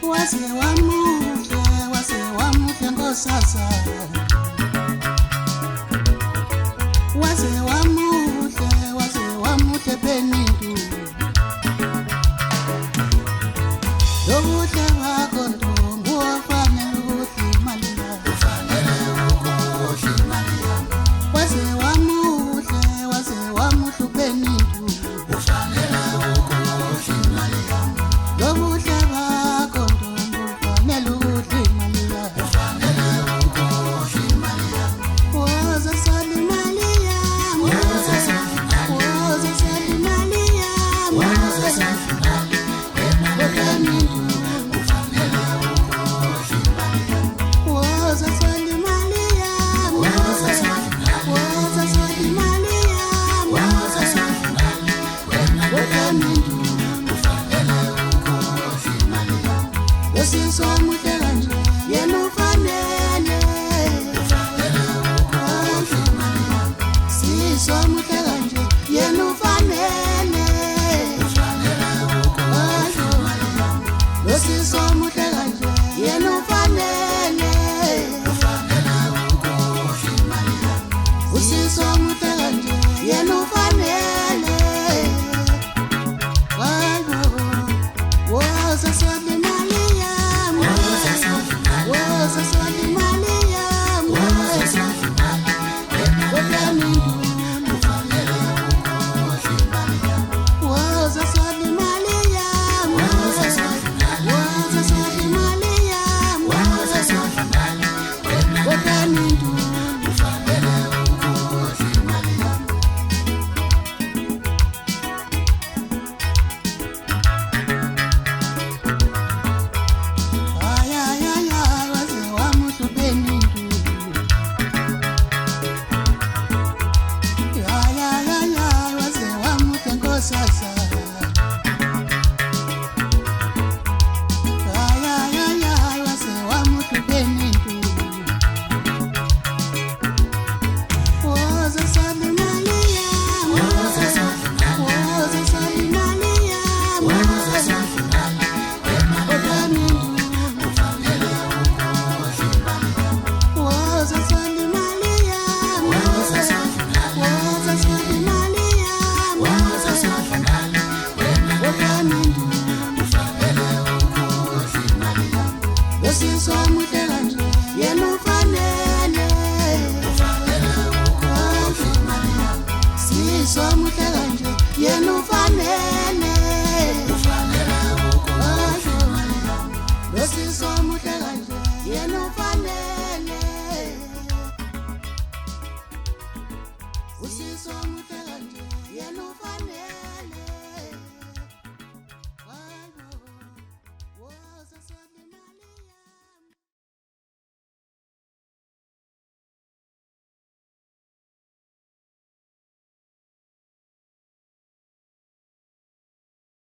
Wase wamuhle ngosasa. Wase wamuhle benindu. Lobuhle bakho ntombi wafanele ukuthi imali yakho. Wase wamuhle benindu. Lobuhle bakho ntombi wafanele ukuthi imali yakho. Woza sala imali yami. Woza sala imali yami. Woza sala imali yami. Yosizwa muhle kanje yena ufanele. Sizwa muhle kanje yena ufanele. Yosizwa muhle kanje yena ufanele. Usizwa muhle kanje yena ufanele. Woza sala imali yami. Woza sala imali yami. Woza sala imali yami. Sasa wase wamuhle benindu. Woza sala imali yami. Woza sala imali yami. Woza sala imali yami. Woza sala imali yami. Yosizwa muhle kanje yena ufanele. Sizwa muhle kanje yena ufanele. Yosizwa muhle kanje yena ufanele.